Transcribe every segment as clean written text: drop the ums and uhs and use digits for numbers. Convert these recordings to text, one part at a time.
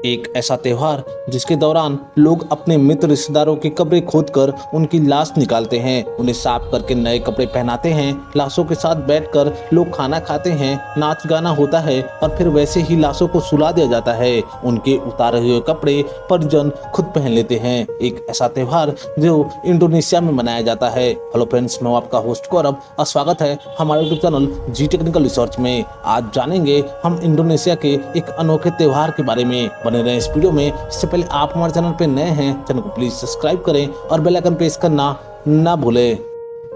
एक ऐसा त्योहार जिसके दौरान लोग अपने मित्र रिश्तेदारों की कब्रें खोदकर उनकी लाश निकालते हैं, उन्हें साफ करके नए कपड़े पहनाते हैं। लाशों के साथ बैठकर लोग खाना खाते हैं, नाच गाना होता है और फिर वैसे ही लाशों को सुला दिया जाता है। उनके उतारे हुए कपड़े परिजन खुद पहन लेते हैं। एक ऐसा त्योहार जो इंडोनेशिया में मनाया जाता है। हेलो फ्रेंड्स, मैं आपका होस्ट गौरव और स्वागत है हमारे यूट्यूब चैनल जी टेक्निकल रिसर्च में। आज जानेंगे हम इंडोनेशिया के एक अनोखे त्योहार के बारे में। बने रहे इस वीडियो में। इससे पहले आप हमारे चैनल पे नए हैं, चैनल को प्लीज सब्सक्राइब करें और बेल आइकन प्रेस करना ना भूलें।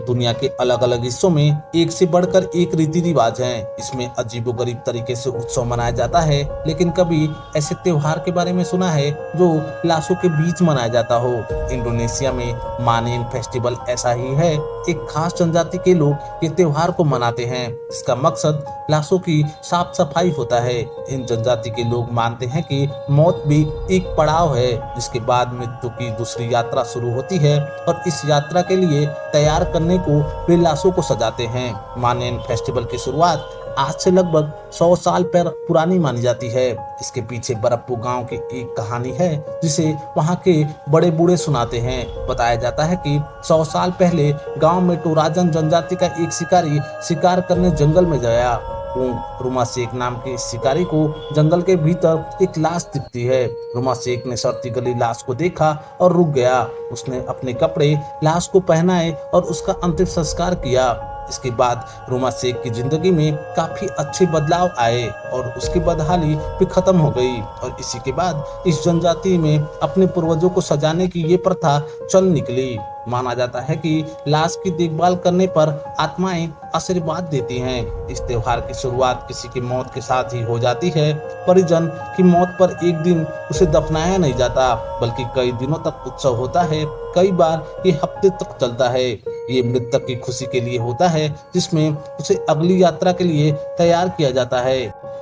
दुनिया के अलग अलग हिस्सों में एक से बढ़कर एक रीति रिवाज है। इसमें अजीबोगरीब तरीके से उत्सव मनाया जाता है, लेकिन कभी ऐसे त्योहार के बारे में सुना है जो लाशों के बीच मनाया जाता हो? इंडोनेशिया में मानेन फेस्टिवल ऐसा ही है। एक खास जनजाति के लोग ये त्योहार को मनाते हैं। इसका मकसद लाशों की साफ सफाई होता है। इन जनजाति के लोग मानते हैं कि मौत भी एक पड़ाव है, जिसके बाद मृत्यु की दूसरी यात्रा शुरू होती है और इस यात्रा के लिए तैयार करने को वे लाशों को सजाते हैं। मानेन फेस्टिवल की शुरुआत आज से लगभग 100 साल पर पुरानी मानी जाती है। इसके पीछे बरप्पू गांव की एक कहानी है जिसे वहां के बड़े बूढ़े सुनाते हैं। बताया जाता है कि 100 साल पहले गांव में टोराजन जनजाति का एक शिकारी शिकार करने जंगल में गया। रुमा शेख नाम के शिकारी को जंगल के भीतर एक लाश दिखती है। रुमा शेख ने सड़ती गली लाश को देखा और रुक गया। उसने अपने कपड़े लाश को पहनाए और उसका अंतिम संस्कार किया। इसके बाद रुमा शेख की जिंदगी में काफी अच्छे बदलाव आए और उसकी बदहाली भी खत्म हो गई। और इसी के बाद इस जनजाति में अपने पूर्वजों को सजाने की ये प्रथा चल निकली। माना जाता है कि लाश की देखभाल करने पर आत्माएं आशीर्वाद देती हैं। इस त्योहार की शुरुआत किसी की मौत के साथ ही हो जाती है। परिजन की मौत पर एक दिन उसे दफनाया नहीं जाता, बल्कि कई दिनों तक उत्सव होता है। कई बार ये हफ्ते तक चलता है। ये मृतक की खुशी के लिए होता है, जिसमें उसे अगली यात्रा के लिए तैयार किया जाता है।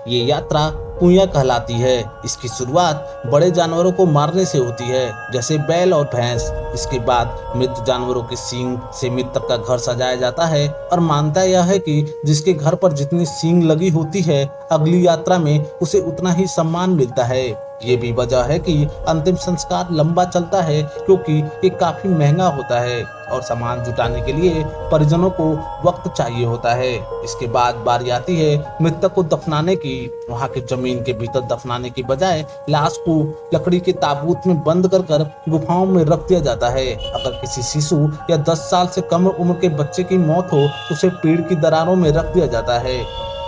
ये यात्रा पुया कहलाती है। इसकी शुरुआत बड़े जानवरों को मारने से होती है, जैसे बैल और भैंस। इसके बाद मृत जानवरों के सींग से मृतक का घर सजाया जाता है और मानता यह है कि जिसके घर पर जितनी सींग लगी होती है, अगली यात्रा में उसे उतना ही सम्मान मिलता है। ये भी वजह है कि अंतिम संस्कार लंबा चलता है, क्योंकि ये काफी महंगा होता है और सामान जुटाने के लिए परिजनों को वक्त चाहिए होता है। इसके बाद बारी आती है मृतक को दफनाने की। वहाँ की जमीन के भीतर दफनाने की बजाय लाश को लकड़ी के ताबूत में बंद कर गुफाओं में रख दिया जाता है। अगर किसी शिशु या 10 साल से कम उम्र के बच्चे की मौत हो, उसे पेड़ की दरारों में रख दिया जाता है।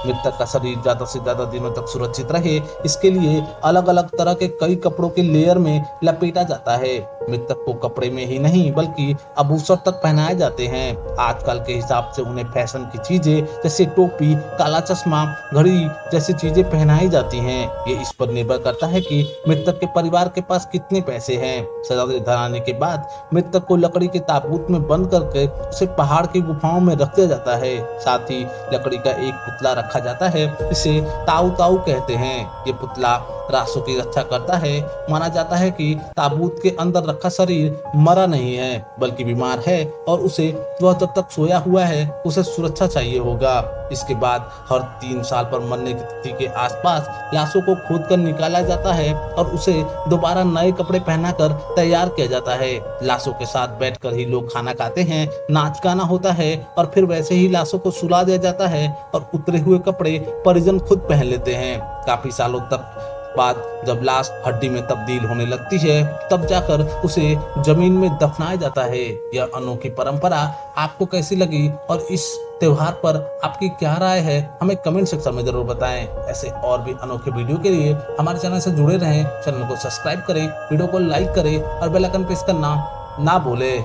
मृतक का शरीर ज्यादा से ज्यादा दिनों तक सुरक्षित रहे, इसके लिए अलग अलग तरह के कई कपड़ों के लेयर में लपेटा जाता है। मृतक को कपड़े में ही नहीं बल्कि आभूषण तक पहनाए जाते हैं। आजकल के हिसाब से उन्हें फैशन की चीजें जैसे टोपी, काला चश्मा, घड़ी जैसी चीजें पहनाई जाती हैं। ये इस पर निर्भर करता है कि मृतक के परिवार के पास कितने पैसे हैं। सजा धराने के बाद मृतक को लकड़ी के ताबूत में बंद करके उसे पहाड़ की गुफाओं में रख दिया जाता है। साथ ही लकड़ी का एक पुतला रखा जाता है, इसे ताऊ ताऊ कहते हैं। ये पुतला रासों की रक्षा करता है। माना जाता है कि ताबूत के अंदर रखा शरीर मरा नहीं है, बल्कि बीमार है और उसे वह जब तक सोया हुआ है उसे सुरक्षा चाहिए होगा। इसके बाद हर 3 साल पर मरने की तिथि के आसपास लाशों को खोदकर निकाला जाता है और उसे दोबारा नए कपड़े पहनाकर तैयार किया जाता है। लाशों के साथ बैठकर ही लोग खाना खाते हैं, नाच गाना होता है और फिर वैसे ही लाशों को सुला दिया जाता है और उतरे हुए कपड़े परिजन खुद पहन लेते हैं। काफी सालों तक बाद जब लाश हड्डी में तब्दील होने लगती है, तब जाकर उसे जमीन में दफनाया जाता है। यह अनोखी परंपरा आपको कैसी लगी और इस त्योहार पर आपकी क्या राय है, हमें कमेंट सेक्शन में जरूर बताएं। ऐसे और भी अनोखे वीडियो के लिए हमारे चैनल से जुड़े रहें। चैनल को सब्सक्राइब करें, वीडियो को लाइक करें और बेल आइकन प्रेस करना ना भूलें।